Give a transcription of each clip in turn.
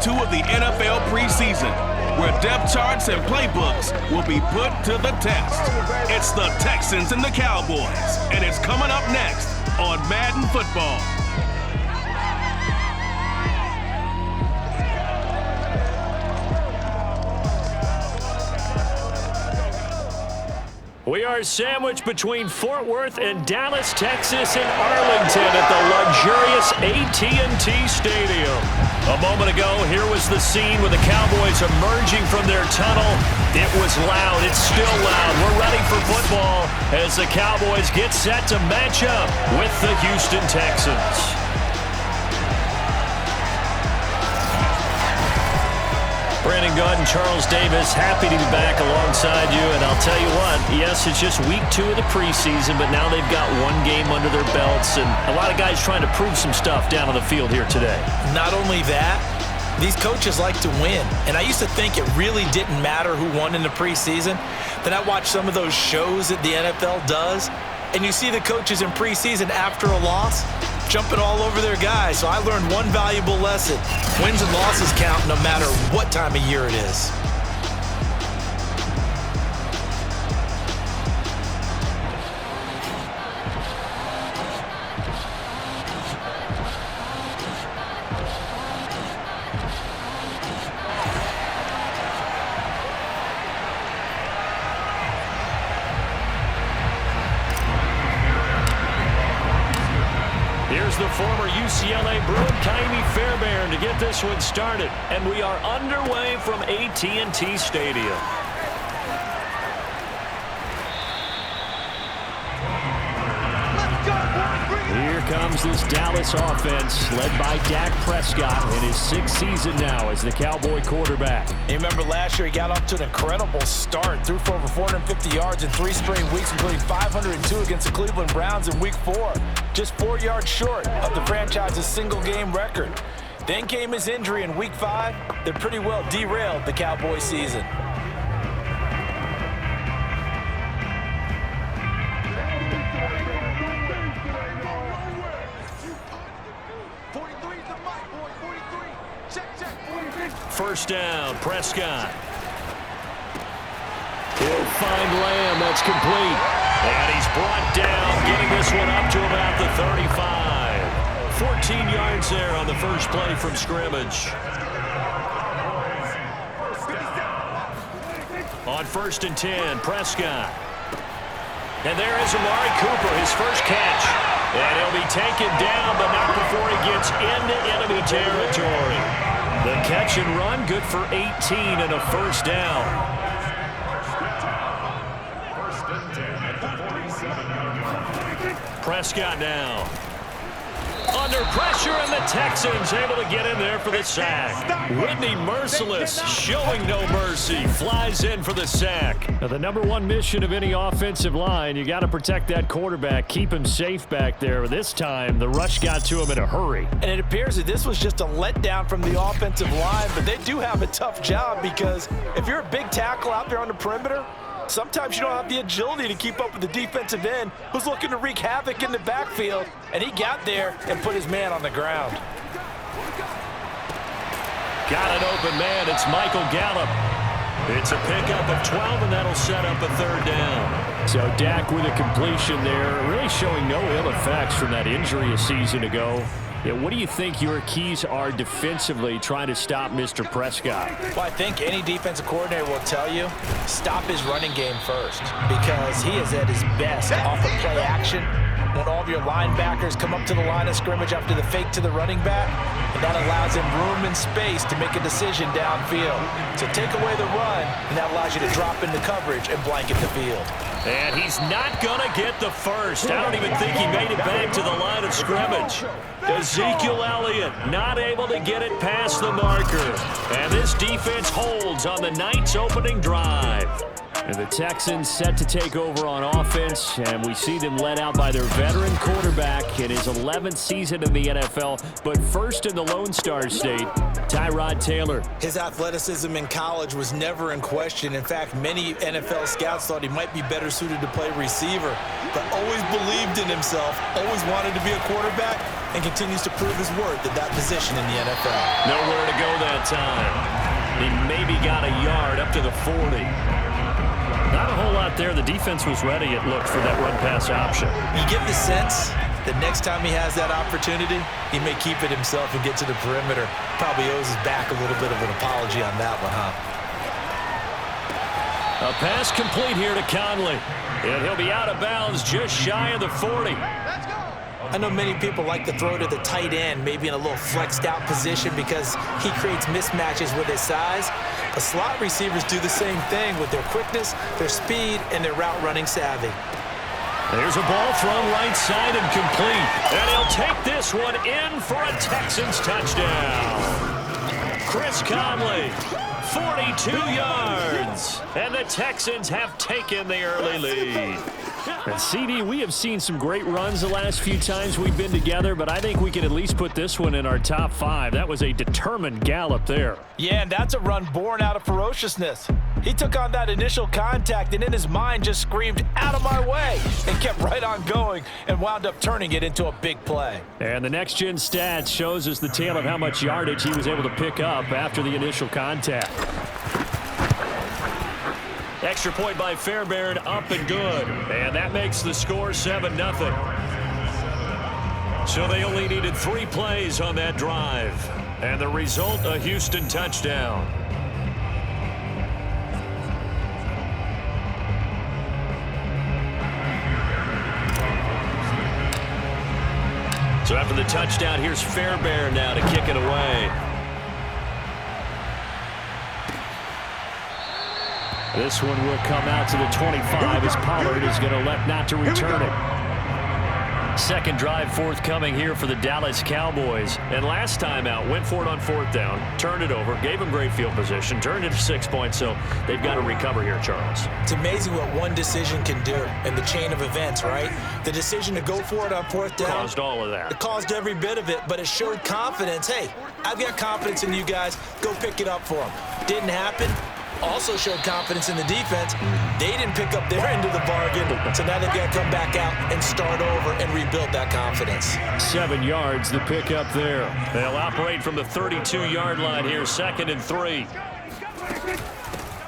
2 of the NFL preseason, where depth charts and playbooks will be put to the test. It's the Texans and the Cowboys, and it's coming up next on Madden Football. We are sandwiched between Fort Worth and Dallas, Texas, and Arlington at the luxurious AT&T Stadium. A moment ago, here was the scene with the Cowboys emerging from their tunnel. It was loud. It's still loud. We're ready for football as the Cowboys get set to match up with the Houston Texans. Brandon Godd and Charles Davis, happy to be back alongside you. And I'll tell you what, yes, it's just week 2 of the preseason, but now they've got one game under their belts. And a lot of guys trying to prove some stuff down on the field here today. Not only that, these coaches like to win. And I used to think it really didn't matter who won in the preseason. Then I watched some of those shows that the NFL does, and you see the coaches in preseason after a loss jumping all over their guys. So I learned one valuable lesson. Wins and losses count no matter what time of year it is. Here's the former UCLA Bruin, Ka'imi Fairbairn, to get this one started. And we are underway from AT&T Stadium. Here comes this Dallas offense, led by Dak Prescott in his 6th season now as the Cowboy quarterback. You remember last year he got off to an incredible start, threw for over 450 yards in 3 straight weeks, including 502 against the Cleveland Browns in Week 4. Just 4 yards short of the franchise's single-game record. Then came his injury in Week 5 that pretty well derailed the Cowboy season. First down, Prescott. He'll find Lamb. That's complete. And he's brought down, getting this one up to about the 35. 14 yards there on the first play from scrimmage. On 1st and 10, Prescott. And there is Amari Cooper, his first catch. And he'll be taken down, but not before he gets into enemy territory. The catch and run, good for 18 and a first down. Prescott now. Under pressure, and the Texans able to get in there for the sack. Whitney Merciless showing no mercy. Flies in for the sack. Now, the #1 mission of any offensive line, you got to protect that quarterback, keep him safe back there. This time, the rush got to him in a hurry. And it appears that this was just a letdown from the offensive line, but they do have a tough job because if you're a big tackle out there on the perimeter, sometimes you don't have the agility to keep up with the defensive end who's looking to wreak havoc in the backfield, and he got there and put his man on the ground. Got an open man. It's Michael Gallup. It's a pickup of 12, and that'll set up a 3rd down. So Dak with a completion there, really showing no ill effects from that injury a season ago. Yeah, what do you think your keys are defensively trying to stop Mr. Prescott? Well, I think any defensive coordinator will tell you, stop his running game first, because he is at his best off of play action when all of your linebackers come up to the line of scrimmage after the fake to the running back, and that allows him room and space to make a decision downfield. So take away the run, and that allows you to drop into coverage and blanket the field. And he's not going to get the first. I don't even think he made it back to the line of scrimmage. Ezekiel Elliott not able to get it past the marker. And this defense holds on the night's opening drive. And the Texans set to take over on offense, and we see them led out by their veteran quarterback in his 11th season in the NFL, but first in the Lone Star State, Tyrod Taylor. His athleticism in college was never in question. In fact, many NFL scouts thought he might be better suited to play receiver, but always believed in himself, always wanted to be a quarterback, and continues to prove his worth at that position in the NFL. Nowhere to go that time. He maybe got a yard up to the 40. Not a whole lot there. The defense was ready, it looked, for that run-pass option. You get the sense that next time he has that opportunity, he may keep it himself and get to the perimeter. Probably owes his back a little bit of an apology on that one, huh? A pass complete here to Conley. And he'll be out of bounds just shy of the 40. I know many people like to throw to the tight end, maybe in a little flexed out position because he creates mismatches with his size. But slot receivers do the same thing with their quickness, their speed, and their route running savvy. There's a ball thrown right side and complete. And he'll take this one in for a Texans touchdown. Chris Conley, 42 yards. And the Texans have taken the early lead. And CD, we have seen some great runs the last few times we've been together, but I think we can at least put this one in our top 5. That was a determined gallop there. Yeah, and that's a run born out of ferociousness. He took on that initial contact and in his mind just screamed, "Out of my way," and kept right on going and wound up turning it into a big play. And the next-gen stats shows us the tale of how much yardage he was able to pick up after the initial contact. Extra point by Fairbairn, up and good. And that makes the score 7-0. So they only needed 3 plays on that drive. And the result, a Houston touchdown. So after the touchdown, here's Fairbairn now to kick it away. This one will come out to the 25 as Pollard is going to elect not to return it. Second drive forthcoming here for the Dallas Cowboys. And last time out, went for it on 4th down, turned it over, gave them great field position, turned it to 6 points, so they've got to recover here, Charles. It's amazing what one decision can do in the chain of events, right? The decision to go for it on 4th down. Caused all of that. It caused every bit of it, but it showed confidence. Hey, I've got confidence in you guys. Go pick it up for them. Didn't happen. Also showed confidence in the defense. They didn't pick up their end of the bargain, so now they've got to come back out and start over and rebuild that confidence. 7 yards, the pickup there. They'll operate from the 32-yard line here, 2nd and 3.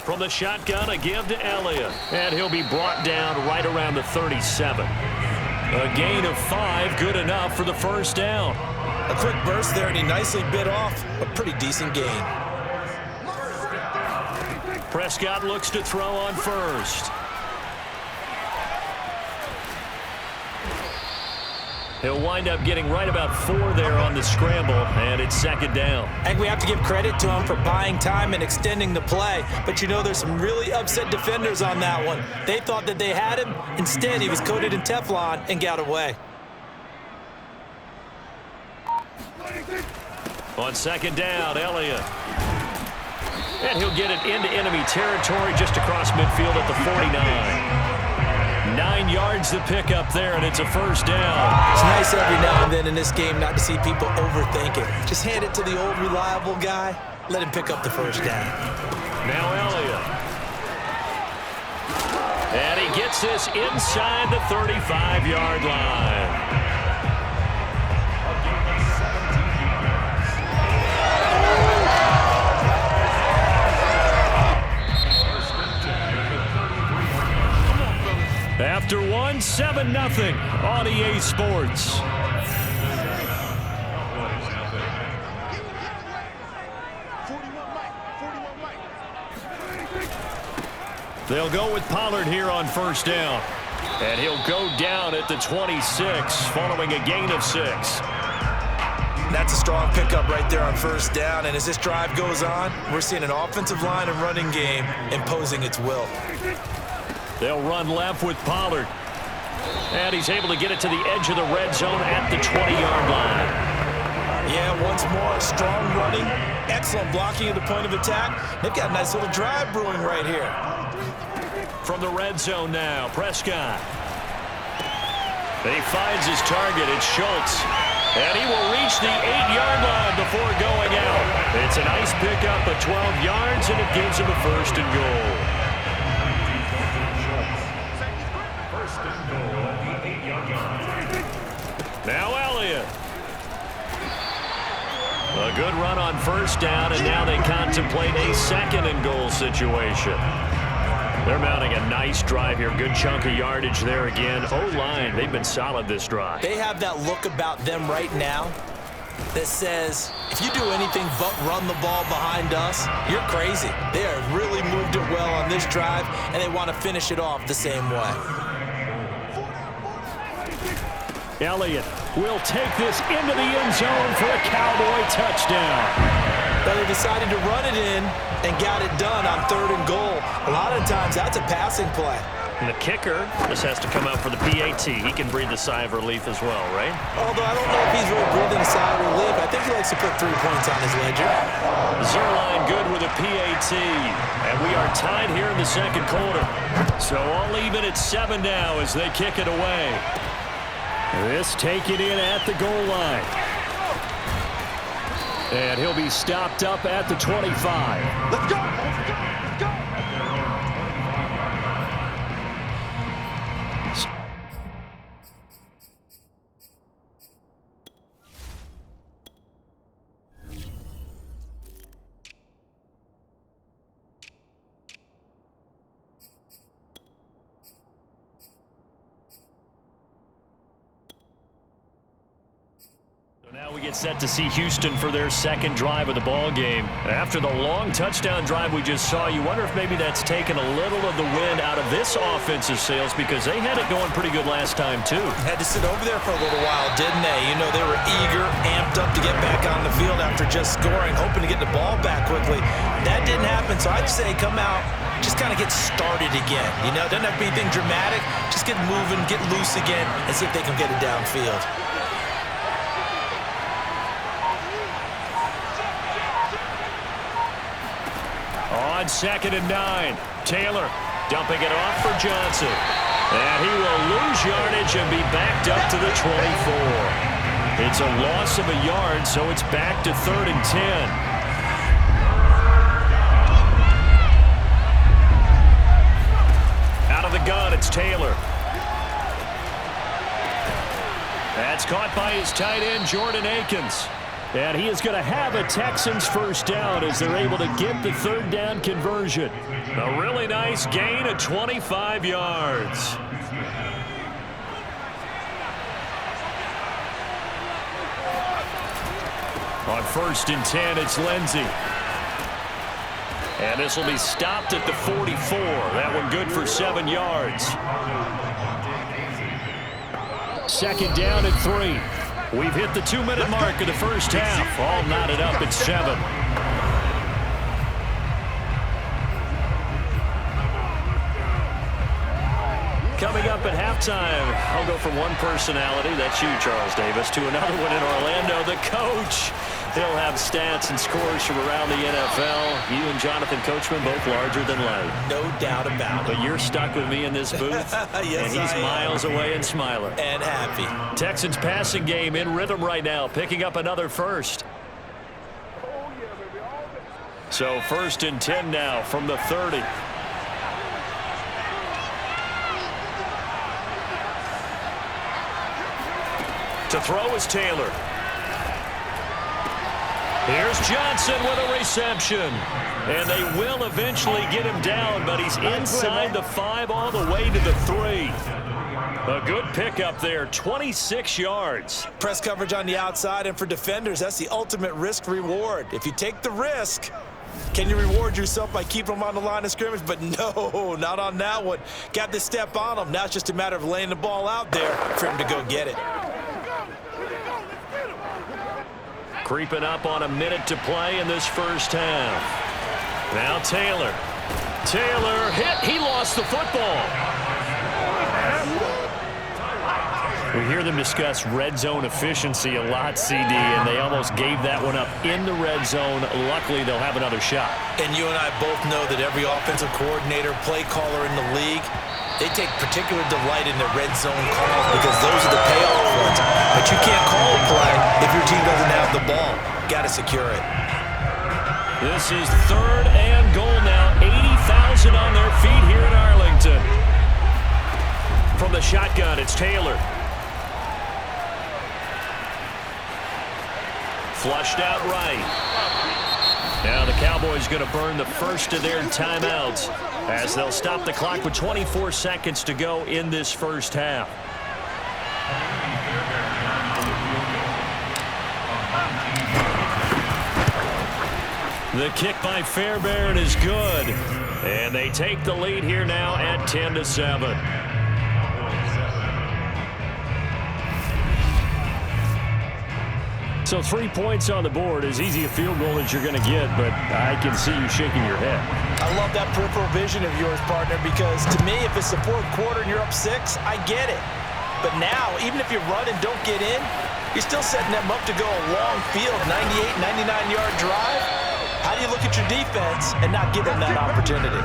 From the shotgun, a give to Elliott, and he'll be brought down right around the 37. A gain of 5, good enough for the first down. A quick burst there, and he nicely bit off a pretty decent gain. Prescott looks to throw on first. He'll wind up getting right about 4 there on the scramble, and it's 2nd down. I think we have to give credit to him for buying time and extending the play, but you know there's some really upset defenders on that one. They thought that they had him. Instead, he was coated in Teflon and got away. On 2nd down, Elliott. And he'll get it into enemy territory just across midfield at the 49. 9 yards to pick up there, and it's a first down. It's nice every now and then in this game not to see people overthink it. Just hand it to the old reliable guy. Let him pick up the first down. Now Elliott. And he gets this inside the 35-yard line. After 1, 7-0 on EA Sports. They'll go with Pollard here on first down. And he'll go down at the 26 following a gain of 6. That's a strong pickup right there on first down. And as this drive goes on, we're seeing an offensive line and running game imposing its will. They'll run left with Pollard. And he's able to get it to the edge of the red zone at the 20-yard line. Yeah, once more, strong running, excellent blocking at the point of attack. They've got a nice little drive brewing right here. from the red zone now. Prescott. And he finds his target. It's Schultz. And he will reach the 8-yard line before going out. It's a nice pickup of 12 yards, and it gives him a 1st and goal. First and goal at the 8-yard line. Now Elliott. A good run on 1st down, and now they contemplate a 2nd and goal situation. They're mounting a nice drive here. Good chunk of yardage there again. O-line, they've been solid this drive. They have that look about them right now that says, if you do anything but run the ball behind us, you're crazy. They have really moved it well on this drive, and they want to finish it off the same way. Elliott will take this into the end zone for a Cowboy touchdown. But they decided to run it in and got it done on 3rd and goal. A lot of times, that's a passing play. And the kicker just has to come out for the PAT. He can breathe a sigh of relief as well, right? Although I don't know if he's really breathing a sigh of relief. I think he likes to put 3 points on his ledger. Zerline good with a PAT. And we are tied here in the 2nd quarter. So all even at 7 now as they kick it away. This taken in at the goal line. And he'll be stopped up at the 25. Let's go! Let's go! Now we get set to see Houston for their 2nd drive of the ball game. After the long touchdown drive we just saw, you wonder if maybe that's taken a little of the wind out of this offensive sails, because they had it going pretty good last time too. Had to sit over there for a little while, didn't they? You know, they were eager, amped up to get back on the field after just scoring, hoping to get the ball back quickly. That didn't happen, so I'd say come out, just kind of get started again. You know, doesn't have to be anything dramatic. Just get moving, get loose again, and see if they can get it downfield. On 2nd and 9, Taylor dumping it off for Johnson. And he will lose yardage and be backed up to the 24. It's a loss of a yard, so it's back to 3rd and 10. Out of the gun, it's Taylor. That's caught by his tight end, Jordan Akins. And he is going to have a Texans 1st down as they're able to get the 3rd down conversion. A really nice gain of 25 yards. On 1st and 10, it's Lindsey. And this will be stopped at the 44. That one good for 7 yards. 2nd down at 3. We've hit the 2-minute mark of the 1st half. All knotted up at 7. Coming up at halftime, I'll go from one personality, that's you, Charles Davis, to another one in Orlando, the coach. He'll have stats and scores from around the NFL. You and Jonathan Coachman both larger than life. No doubt about it. But you're stuck with me in this booth, yes, and he's miles away and smiling. And happy. Texans passing game in rhythm right now, picking up another 1st. So 1st and 10 now from the 30. To throw is Taylor. Here's Johnson with a reception. And they will eventually get him down, but he's inside the 5 all the way to the 3. A good pickup there, 26 yards. Press coverage on the outside, and for defenders, that's the ultimate risk-reward. If you take the risk, can you reward yourself by keeping them on the line of scrimmage? But no, not on that one. Got to step on them. Now it's just a matter of laying the ball out there for him to go get it. Creeping up on a minute to play in this 1st half. Now Taylor. Taylor hit. He lost the football. We hear them discuss red zone efficiency a lot, CD, and they almost gave that one up in the red zone. Luckily, they'll have another shot. And you and I both know that every offensive coordinator, play caller in the league, they take particular delight in the red zone calls because those are the payoff ones. But you can't call a play if your team doesn't have the ball. Got to secure it. This is 3rd and goal now. 80,000 on their feet here in Arlington. From the shotgun, it's Taylor. Flushed out right. Now the Cowboys going to burn the first of their timeouts as they'll stop the clock with 24 seconds to go in this first half. The kick by Fairbairn is good. And they take the lead here now at 10-7. So 3 points on the board, as easy a field goal as you're going to get, but I can see you shaking your head. I love that peripheral vision of yours, partner, because to me, if it's the 4th quarter and you're up 6, I get it. But now, even if you run and don't get in, you're still setting them up to go a long field, 98, 99-yard drive. How do you look at your defense and not give them that opportunity?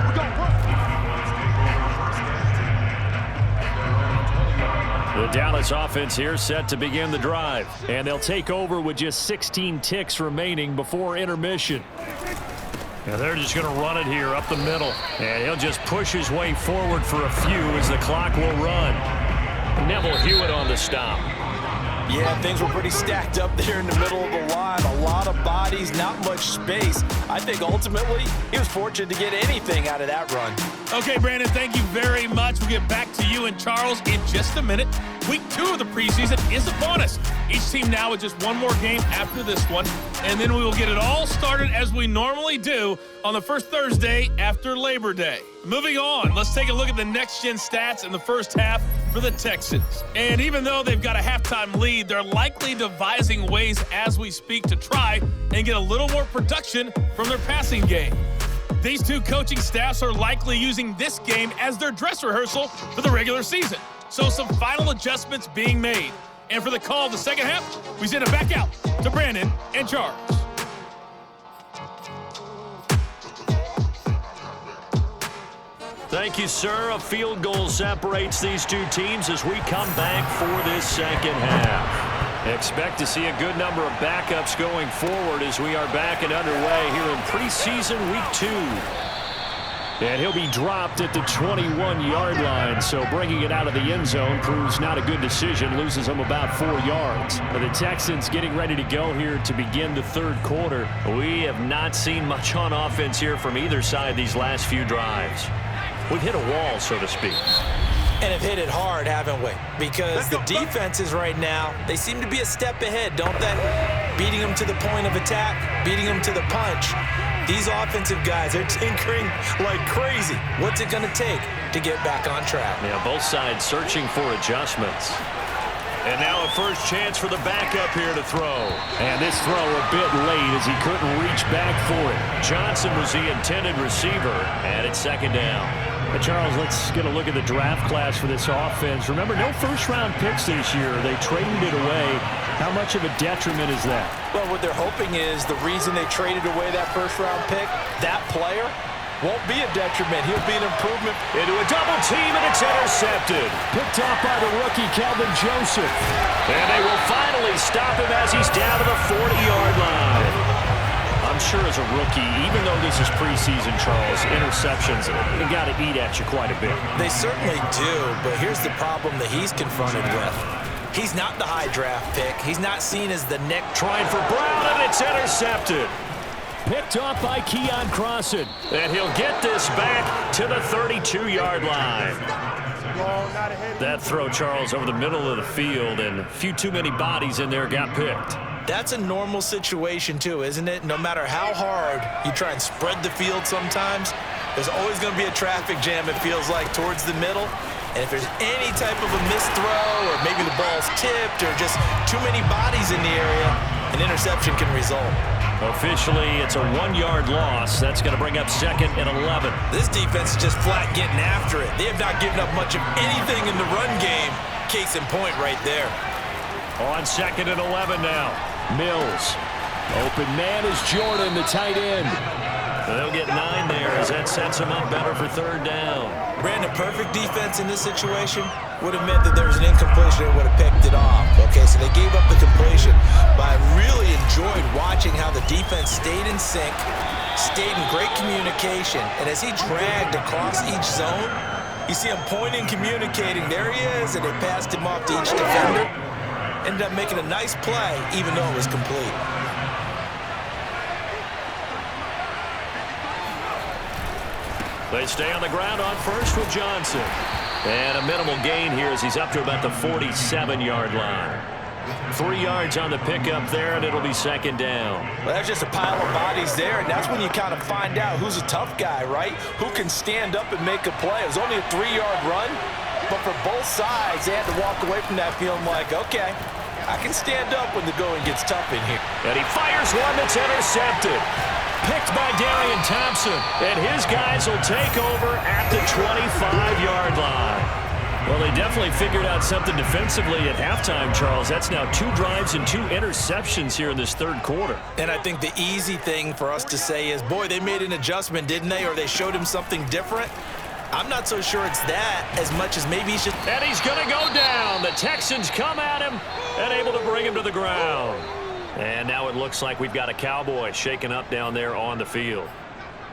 The Dallas offense here set to begin the drive, and they'll take over with just 16 ticks remaining before intermission. And they're just going to run it here up the middle, and he'll just push his way forward for a few as the clock will run. Neville Hewitt on the stop. Yeah, things were pretty stacked up there in the middle of the line. A lot of bodies, not much space. I think ultimately he was fortunate to get anything out of that run. Okay, Brandon, thank you very much. We'll get back to you and Charles in just a minute. Week 2 of the preseason is upon us. Each team now with just one more game after this one, and then we will get it all started as we normally do on the first Thursday after Labor Day. Moving on, let's take a look at the next-gen stats in the first half for the Texans. And even though they've got a halftime lead, they're likely devising ways as we speak to try and get a little more production from their passing game. These two coaching staffs are likely using this game as their dress rehearsal for the regular season. So some final adjustments being made. And for the call of the second half, we send it back out to Brandon and Charles. Thank you, sir. A field goal separates these two teams as we come back for this second half. Expect to see a good number of backups going forward as we are back and underway here in preseason week 2. And he'll be dropped at the 21-yard line, so bringing it out of the end zone proves not a good decision, loses him about 4 yards. But the Texans getting ready to go here to begin the third quarter. We have not seen much on offense here from either side these last few drives. We've hit a wall, so to speak. And have hit it hard, haven't we? Because the defenses right now, they seem to be a step ahead, don't they? Beating them to the point of attack, beating them to the punch. These offensive guys, they're tinkering like crazy. What's it going to take to get back on track? Yeah, both sides searching for adjustments. And now a first chance for the backup here to throw. And this throw a bit late as he couldn't reach back for it. Johnson was the intended receiver, and it's second down. Charles, let's get a look at the draft class for this offense. Remember, no first-round picks this year. They traded it away. How much of a detriment is that? Well, what they're hoping is the reason they traded away that first-round pick, that player won't be a detriment. He'll be an improvement. Into a double team, and it's intercepted. Picked off by the rookie, Calvin Joseph. And they will finally stop him as he's down to the 40-yard line. I'm sure as a rookie, even though this is preseason, Charles, interceptions, they got to eat at you quite a bit. They certainly do, but here's the problem that he's confronted with. He's not the high draft pick. He's not seen as the next. Trying for Brown, and it's intercepted. Picked off by Keon Crossan. And he'll get this back to the 32-yard line. That throw, Charles, over the middle of the field, and a few too many bodies in there got picked. That's a normal situation, too, isn't it? No matter how hard you try and spread the field sometimes, there's always going to be a traffic jam, it feels like, towards the middle. And if there's any type of a missed throw or maybe the ball's tipped or just too many bodies in the area, an interception can result. Officially, it's a 1-yard loss. That's going to bring up 2nd and 11. This defense is just flat getting after it. They have not given up much of anything in the run game. case in point right there. On 2nd and 11 now. Mills. Open man is Jordan, the tight end. They'll get 9 there as that sets them up better for 3rd down. Brandon, perfect defense in this situation would have meant that there was an incompletion and would have picked it off. Okay, so they gave up the completion. But I really enjoyed watching how the defense stayed in sync, stayed in great communication, and as he dragged across each zone, you see him pointing, communicating. There he is, and they passed him off to each defender. Ended up making a nice play, even though it was complete. They stay on the ground on first with Johnson. And a minimal gain here as he's up to about the 47-yard line. 3 yards on the pickup there, and it'll be 2nd down. Well, that's just a pile of bodies there, and that's when you kind of find out who's a tough guy, right? Who can stand up and make a play. It was only a 3-yard run, but for both sides, they had to walk away from that feeling like, okay, I can stand up when the going gets tough in here. And he fires one that's intercepted. Picked by Darian Thompson, and his guys will take over at the 25-yard line. Well, they definitely figured out something defensively at halftime, Charles. That's now 2 drives and 2 interceptions here in this 3rd quarter. And I think the easy thing for us to say is, boy, they made an adjustment, didn't they? Or they showed him something different. I'm not so sure it's that as much as maybe he's just... And he's going to go down. The Texans come at him and able to bring him to the ground. And now it looks like we've got a Cowboy shaken up down there on the field.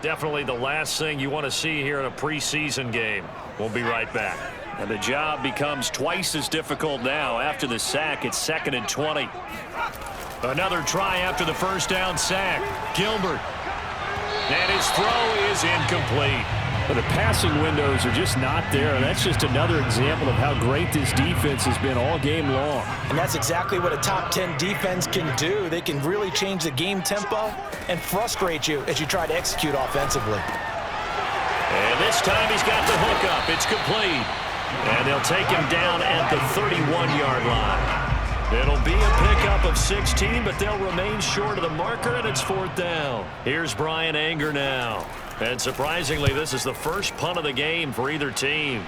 Definitely the last thing you want to see here in a preseason game. We'll be right back. And the job becomes twice as difficult now. After the sack, it's 2nd and 20. Another try after the 1st down sack. Gilbert. And his throw is incomplete. But the passing windows are just not there, and that's just another example of how great this defense has been all game long. And that's exactly what a top 10 defense can do. They can really change the game tempo and frustrate you as you try to execute offensively. And this time he's got the hook up. It's complete. And they'll take him down at the 31-yard line. It'll be a pickup of 16, but they'll remain short of the marker, and it's 4th down. Here's Brian Anger now. And surprisingly, this is the first punt of the game for either team.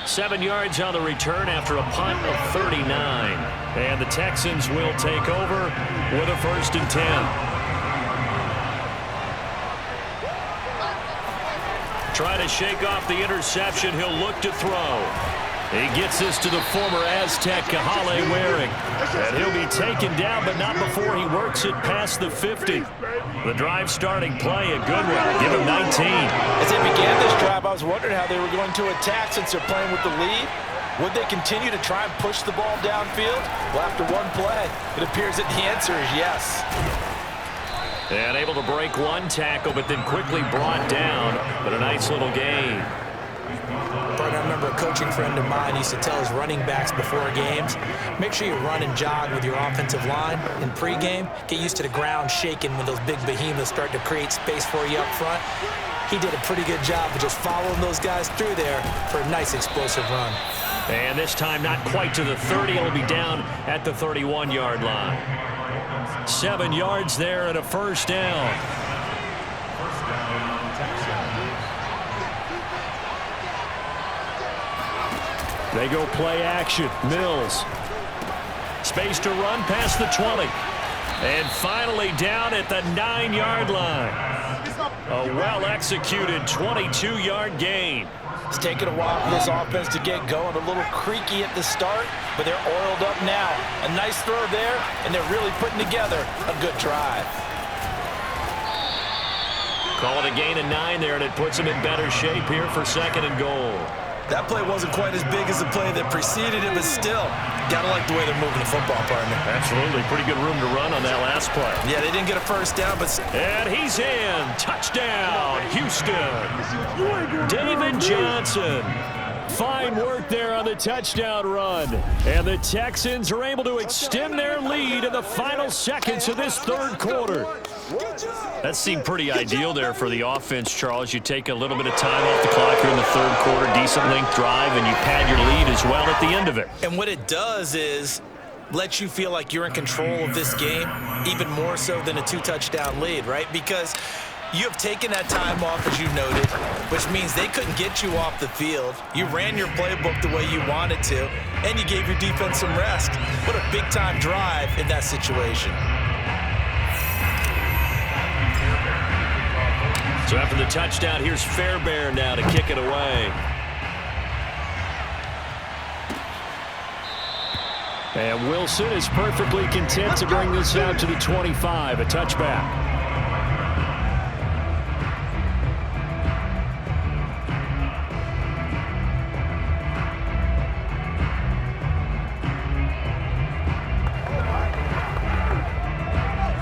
Seven yards on the return after a punt of 39. And the Texans will take over with a 1st and 10. Try to shake off the interception. He'll look to throw. He gets this to the former Aztec, Kahale Waring. And he'll be taken down, but not before he works it past the 50. The drive starting play, a good one. Give him 19. As they began this drive, I was wondering how they were going to attack since they're playing with the lead. Would they continue to try and push the ball downfield? Well, after one play, it appears that the answer is yes. And able to break one tackle, but then quickly brought down. But a nice little gain. I remember a coaching friend of mine used to tell his running backs before games, make sure you run and jog with your offensive line in pregame. Get used to the ground shaking when those big behemoths start to create space for you up front. He did a pretty good job of just following those guys through there for a nice explosive run. And this time not quite to the 30. It'll be down at the 31-yard line. 7 yards there and a 1st down. They go play action. Mills. Space to run past the 20. And finally down at the 9-yard line. A well-executed 22-yard gain. It's taken a while for this offense to get going. A little creaky at the start, but they're oiled up now. A nice throw there, and they're really putting together a good drive. Call it a gain of 9 there, and it puts them in better shape here for 2nd and goal. That play wasn't quite as big as the play that preceded it, but still, gotta like the way they're moving the football, partner. Absolutely. Pretty good room to run on that last play. Yeah, they didn't get a 1st down, but... And he's in. Touchdown, Houston. David Johnson. Fine work there on the touchdown run. And the Texans are able to extend their lead in the final seconds of this 3rd quarter. That seemed pretty ideal there for the offense, Charles. You take a little bit of time off the clock here in the 3rd quarter, decent length drive, and you pad your lead as well at the end of it. And what it does is let you feel like you're in control of this game, even more so than a 2-touchdown lead, right? Because You have taken that time off, as you noted, which means they couldn't get you off the field. You ran your playbook the way you wanted to, and you gave your defense some rest. What a big-time drive in that situation. So after the touchdown, here's Fairbairn now to kick it away. And Wilson is perfectly content to bring this out to the 25, a touchback.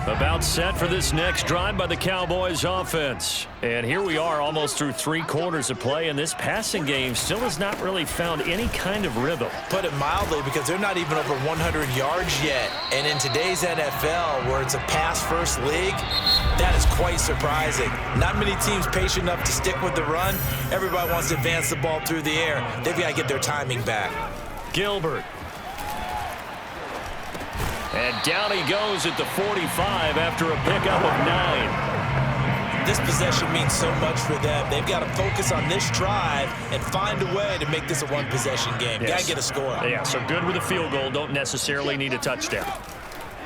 About set for this next drive by the Cowboys offense. And here we are almost through 3 quarters of play, and this passing game still has not really found any kind of rhythm. Put it mildly, because they're not even over 100 yards yet. And in today's NFL, where it's a pass-first league, that is quite surprising. Not many teams patient enough to stick with the run. Everybody wants to advance the ball through the air. They've got to get their timing back. Gilbert. And down he goes at the 45 after a pickup of 9. This possession means so much for them. They've got to focus on this drive and find a way to make this a one-possession game. Yes. Got to get a score. Yeah, so good with a field goal. Don't necessarily need a touchdown.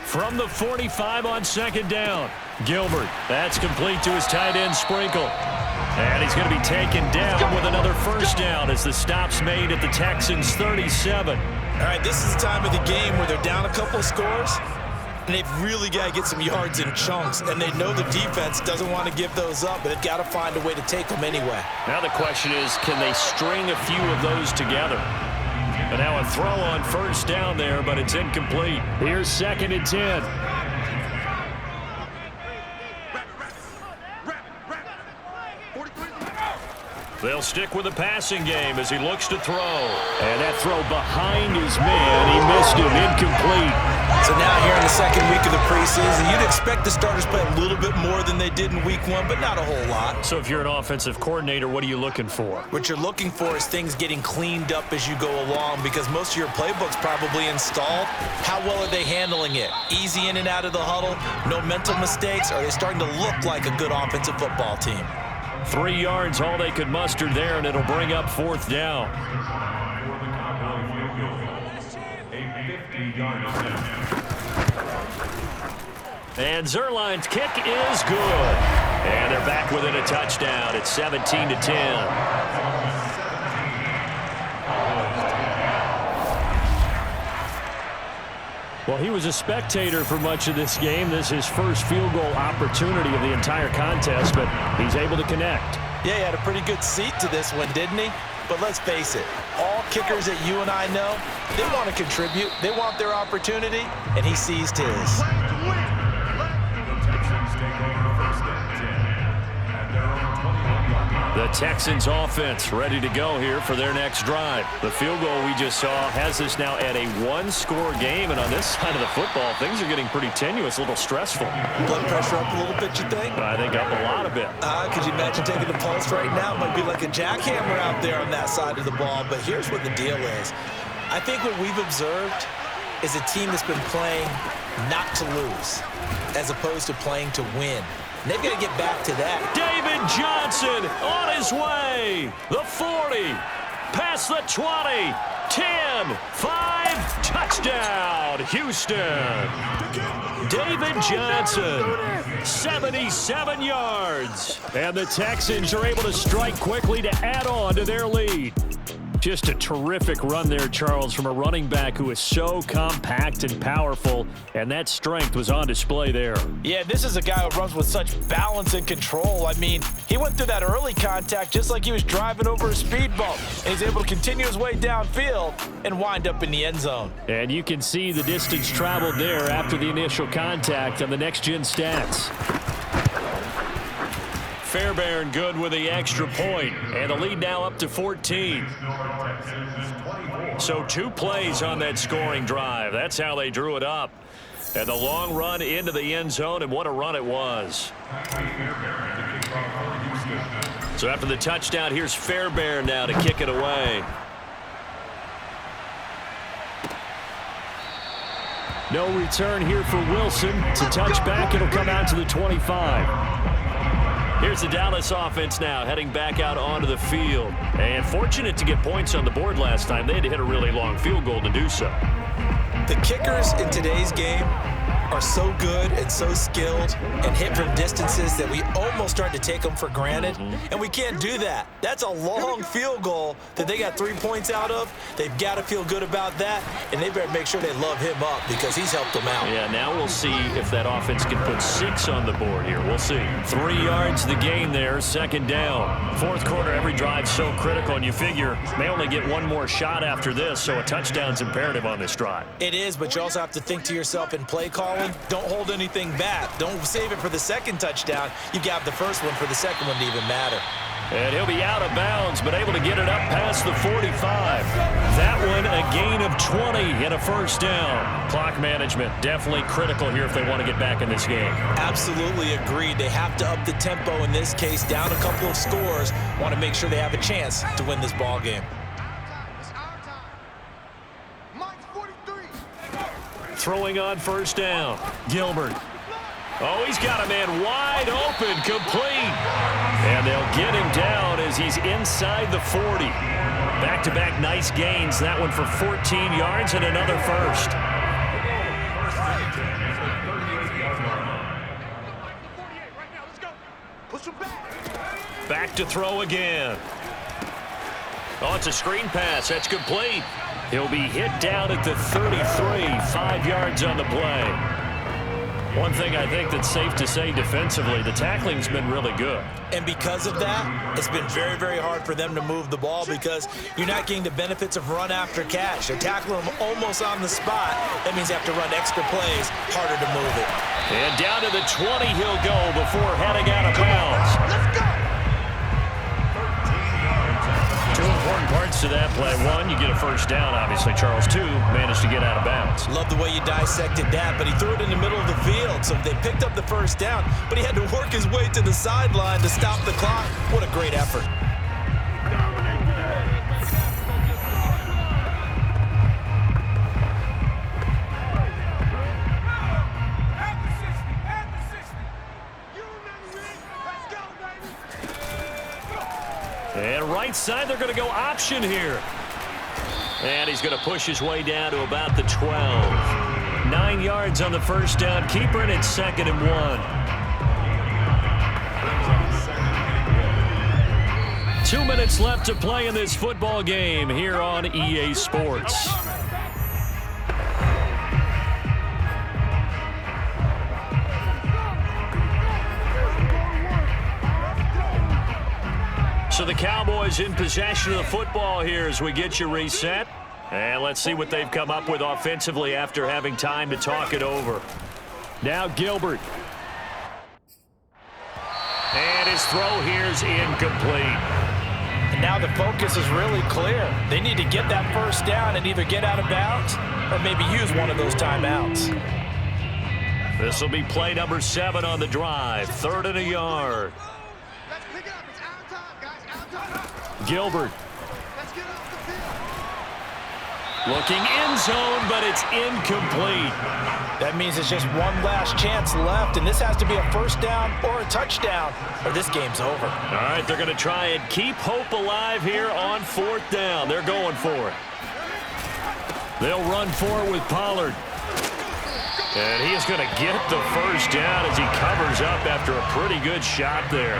From the 45 on second down, Gilbert. That's complete to his tight end, Sprinkle. And he's going to be taken down with another first down as the stop's made at the Texans' 37. All right, this is the time of the game where they're down a couple of scores, and they've really got to get some yards in chunks, and they know the defense doesn't want to give those up, but they've got to find a way to take them anyway. Now the question is, can they string a few of those together? And now a throw on first down there, but it's incomplete. Here's 2nd and 10. They'll stick with the passing game as he looks to throw. And that throw behind his man. He missed him. Incomplete. So now here in the second week of the preseason, you'd expect the starters play a little bit more than they did in week 1, but not a whole lot. So if you're an offensive coordinator, what are you looking for? What you're looking for is things getting cleaned up as you go along, because most of your playbook's probably installed. How well are they handling it? Easy in and out of the huddle? No mental mistakes? Are they starting to look like a good offensive football team? 3 yards, all they could muster there, and it'll bring up 4th down. And Zerline's kick is good. And they're back within a touchdown. It's 17-10. Well, he was a spectator for much of this game. This is his first field goal opportunity of the entire contest, but he's able to connect. Yeah, he had a pretty good seat to this one, didn't he? But let's face it, all kickers that you and I know, they want to contribute. They want their opportunity, and he seized his. The Texans offense ready to go here for their next drive. The field goal we just saw has us now at a 1-score game, and on this side of the football, things are getting pretty tenuous, a little stressful. Blood pressure up a little bit, you think? I think up a lot of it. Could you imagine taking the pulse right now? It might be like a jackhammer out there on that side of the ball, but here's what the deal is. I think what we've observed is a team that's been playing not to lose as opposed to playing to win. And they've got to get back to that. David Johnson on his way. The 40, past the 20, 10, 5, touchdown, Houston. David Johnson, 77 yards. And the Texans are able to strike quickly to add on to their lead. Just a terrific run there, Charles, from a running back who is so compact and powerful, and that strength was on display there. Yeah, this is a guy who runs with such balance and control. I mean, he went through that early contact just like he was driving over a speed bump, and he's able to continue his way downfield and wind up in the end zone. And you can see the distance traveled there after the initial contact on the next-gen stats. Fairbairn good with the extra point, and the lead now up to 14. So 2 plays on that scoring drive. That's how they drew it up. And the long run into the end zone, and what a run it was. So after the touchdown, here's Fairbairn now to kick it away. No return here for Wilson. To touch back, it'll come out to the 25. Here's the Dallas offense now heading back out onto the field. And fortunate to get points on the board last time. They had to hit a really long field goal to do so. The kickers in today's game are so good and so skilled and hit from distances that we almost start to take them for granted, and we can't do that. That's a long field goal that they got 3 points out of. They've got to feel good about that, and they better make sure they love him up because he's helped them out. Yeah, now we'll see if that offense can put 6 on the board here. We'll see. 3 yards the gain there, second down. Fourth quarter, every drive so critical, and you figure may only get one more shot after this, so a touchdown's imperative on this drive. It is, but you also have to think to yourself in play calling, don't hold anything back. Don't save it for the second touchdown. You got the first one for the second one to even matter. And he'll be out of bounds, but able to get it up past the 45. That one a gain of 20 and a first down. Clock management definitely critical here if they want to get back in this game. Absolutely agreed. They have to up the tempo in this case, down a couple of scores. Want to make sure they have a chance to win this ball game. Throwing on first down. Gilbert. Oh, he's got a man wide open, complete. And they'll get him down as he's inside the 40. Back-to-back nice gains. That one for 14 yards and another first. Back to throw again. Oh, it's a screen pass. That's complete. He'll be hit down at the 33, 5 yards on the play. One thing I think that's safe to say defensively, the tackling's been really good. And because of that, it's been very, very hard for them to move the ball because you're not getting the benefits of run after catch. They're tackling them almost on the spot. That means they have to run extra plays, harder to move it. And down to the 20 he'll go before heading out of bounds. Let's go! Two important parts to that play. One, you get a first down, obviously. Charles, 2, managed to get out of bounds. Love the way you dissected that, but he threw it in the middle of the field, so they picked up the first down, but he had to work his way to the sideline to stop the clock. What a great effort. And right side, they're going to go option here. And he's going to push his way down to about the 12. 9 yards on the first down. Keeper, and it's 2nd and 1. 2 minutes left to play in this football game here on EA Sports. So the Cowboys in possession of the football here as we get you reset. And let's see what they've come up with offensively after having time to talk it over. Now Gilbert. And his throw here's incomplete. And now the focus is really clear. They need to get that first down and either get out of bounds or maybe use one of those timeouts. This will be play number 7 on the drive. 3rd and a yard. Gilbert. Looking end zone, but it's incomplete. That means it's just one last chance left, and this has to be a first down or a touchdown, or this game's over. All right, they're going to try and keep hope alive here on 4th down. They're going for it. They'll run for it with Pollard. And he is going to get the first down as he covers up after a pretty good shot there.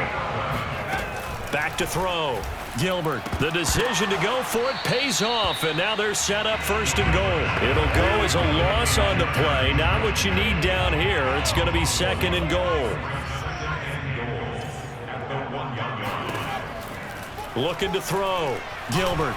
Back to throw. Gilbert. The decision to go for it pays off, and now they're set up 1st and goal. It'll go as a loss on the play. Not what you need down here. It's going to be 2nd and goal. Looking to throw. Gilbert.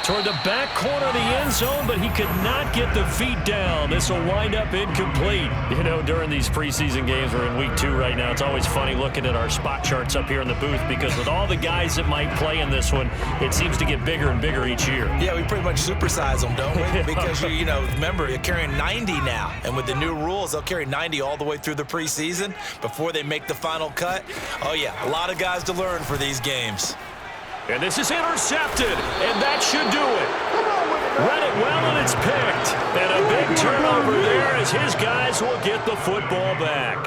Toward the back corner of the end zone, but he could not get the feet down. This will wind up incomplete. You know, during these preseason games, we're in week 2 right now. It's always funny looking at our spot charts up here in the booth because with all the guys that might play in this one, it seems to get bigger and bigger each year. Yeah, we pretty much supersize them, don't we? Because, you know, remember, you're carrying 90 now. And with the new rules, they'll carry 90 all the way through the preseason before they make the final cut. Oh, yeah, a lot of guys to learn for these games. And this is intercepted, and that should do it. Read it well, and it's picked. And a big turnover there as his guys will get the football back.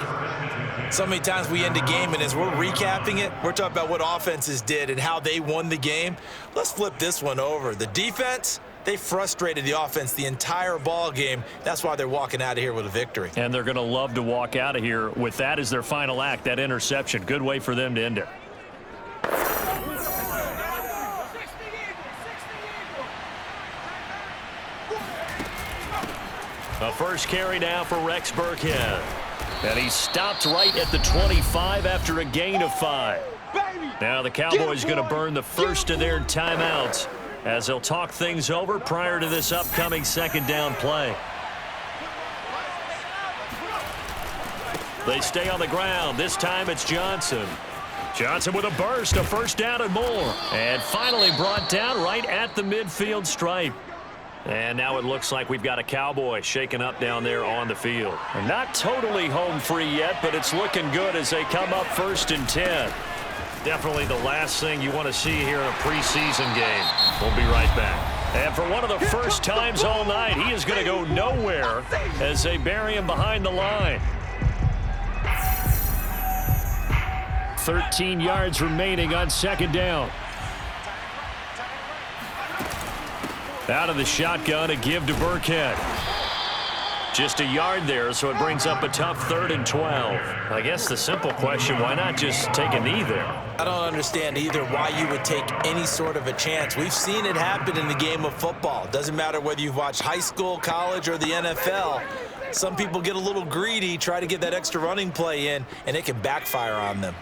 So many times we end a game, and as we're recapping it, we're talking about what offenses did and how they won the game. Let's flip this one over. The defense, they frustrated the offense the entire ball game. That's why they're walking out of here with a victory. And they're going to love to walk out of here with that as their final act, that interception. Good way for them to end it. The first carry now for Rex Burkhead. And he's stopped right at the 25 after a gain of 5. Now the Cowboys going to burn the first of their timeouts as they'll talk things over prior to this upcoming second down play. They stay on the ground. This time it's Johnson. Johnson with a burst, a first down and more. And finally brought down right at the midfield stripe. And now it looks like we've got a Cowboy shaking up down there on the field. And not totally home free yet, but it's looking good as they come up 1st and 10. Definitely the last thing you want to see here in a preseason game. We'll be right back. And for one of the first times all night, he is going to go nowhere as they bury him behind the line. 13 yards remaining on second down. Out of the shotgun, a give to Burkhead. Just a yard there, so it brings up a tough 3rd and 12. I guess the simple question, why not just take a knee there? I don't understand either why you would take any sort of a chance. We've seen it happen in the game of football. Doesn't matter whether you've watched high school, college, or the NFL. Some people get a little greedy, try to get that extra running play in, and it can backfire on them.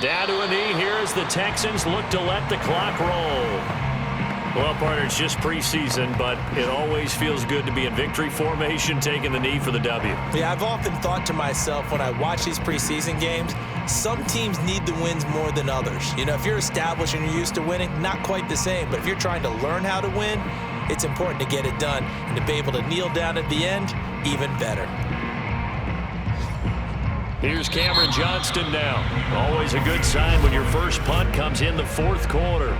Down to a knee here as the Texans look to let the clock roll. Well, partner, it's just preseason, but it always feels good to be in victory formation, taking the knee for the W. Yeah, I've often thought to myself when I watch these preseason games, some teams need the wins more than others. You know, if you're established and you're used to winning, not quite the same. But if you're trying to learn how to win, it's important to get it done. And to be able to kneel down at the end, even better. Here's Cameron Johnston now. Always a good sign when your first punt comes in the 4th quarter.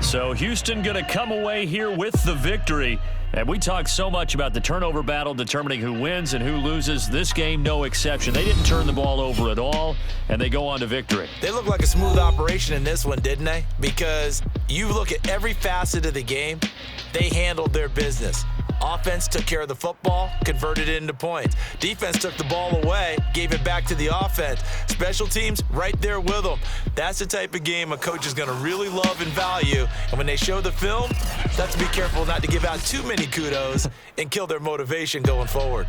So Houston going to come away here with the victory. And we talk so much about the turnover battle determining who wins and who loses. This game, no exception. They didn't turn the ball over at all, and they go on to victory. They look like a smooth operation in this one, didn't they? Because you look at every facet of the game, they handled their business. Offense took care of the football, converted it into points. Defense took the ball away, gave it back to the offense. Special teams, right there with them. That's the type of game a coach is going to really love and value. And when they show the film, they have to be careful not to give out too many kudos and kill their motivation going forward.